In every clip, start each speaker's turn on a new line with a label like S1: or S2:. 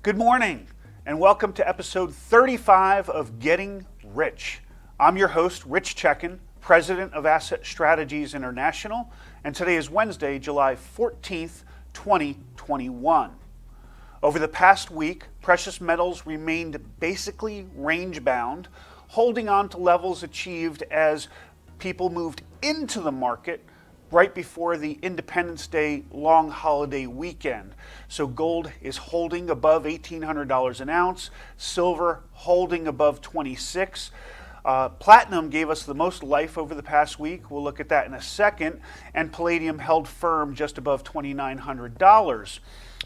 S1: Good morning, and welcome to episode 35 of Getting Rich. I'm your host, Rich Checkan, president of Asset Strategies International, and today is Wednesday, July 14th, 2021. Over the past week, precious metals remained basically range-bound, holding on to levels achieved as people moved into the market right before the Independence Day long holiday weekend. So gold is holding above $1,800 an ounce, silver holding above 26. Platinum gave us the most life over the past week. We'll look at that in a second. And palladium held firm just above $2,900.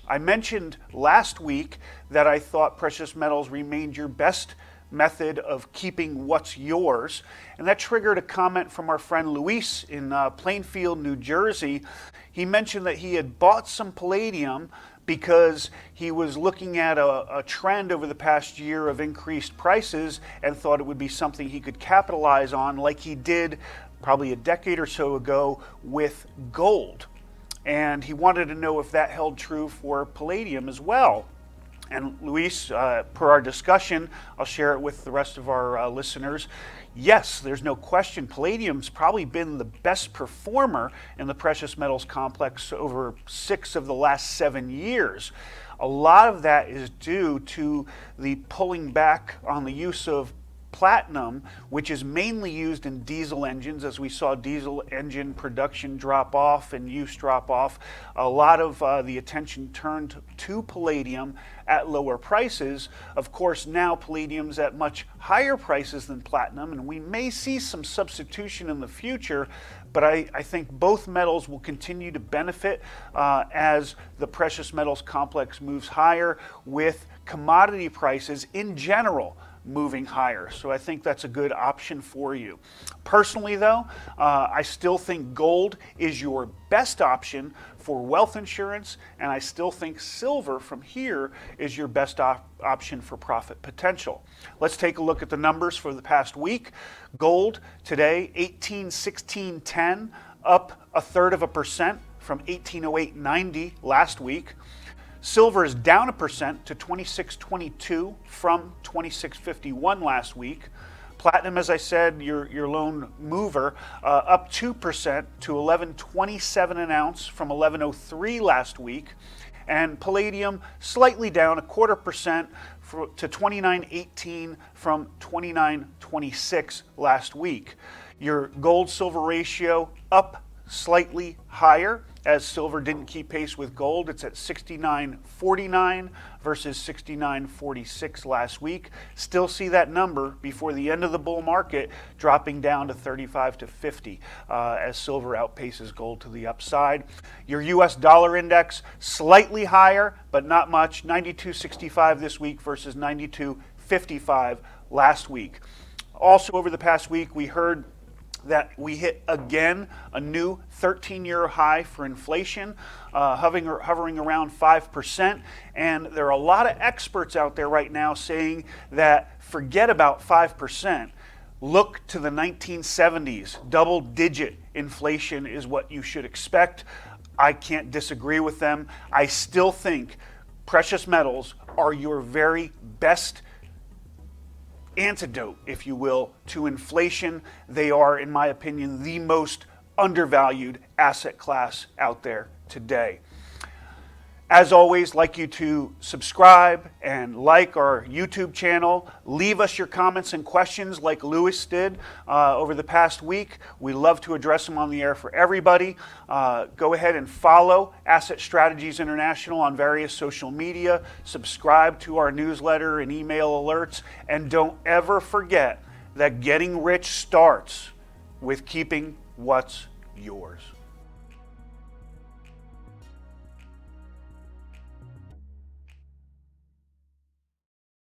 S1: I mentioned last week that I thought precious metals remained your best method of keeping what's yours, and that triggered a comment from our friend Luis in Plainfield, New Jersey. He mentioned that he had bought some palladium because he was looking at a trend over the past year of increased prices and thought it would be something he could capitalize on like he did probably a decade or so ago with gold. And he wanted to know if that held true for palladium as well. And Luis, per our discussion, I'll share it with the rest of our listeners. Yes, there's no question. Palladium's probably been the best performer in the precious metals complex over 6 of the last 7 years. A lot of that is due to the pulling back on the use of platinum, which is mainly used in diesel engines. As we saw diesel engine production drop off and use drop off, a lot of the attention turned to palladium at lower prices. Of course, now palladium's at much higher prices than platinum, and we may see some substitution in the future, but I think both metals will continue to benefit as the precious metals complex moves higher, with commodity prices in general moving higher. So I think that's a good option for you. Personally though, I still think gold is your best option for wealth insurance, and I still think silver from here is your best option for profit potential. Let's take a look at the numbers for the past week. Gold today, 1816.10, up 1/3% from 1808.90 last week. Silver is down 1% to 26.22 from 26.51 last week. Platinum, as I said, your lone mover, up 2% to 11.27 an ounce from 11.03 last week. And palladium slightly down 1/4% to 29.18 from 29.26 last week. Your gold-silver ratio up slightly higher, as silver didn't keep pace with gold. It's at 69.49 versus 69.46 last week. Still see that number before the end of the bull market dropping down to 35 to 50 as silver outpaces gold to the upside. Your US dollar index slightly higher, but not much, 92.65 this week versus 92.55 last week. Also over the past week, we heard that we hit again a new 13-year high for inflation, hovering around 5%. And there are a lot of experts out there right now saying that forget about 5%. Look to the 1970s. Double-digit inflation is what you should expect. I can't disagree with them. I still think precious metals are your very best antidote, if you will, to inflation. They are, in my opinion, the most undervalued asset class out there today. As always, like you to subscribe and like our YouTube channel. Leave us your comments and questions like Lewis did over the past week. We love to address them on the air for everybody. Go ahead and follow Asset Strategies International on various social media. Subscribe to our newsletter and email alerts. And don't ever forget that getting rich starts with keeping what's yours.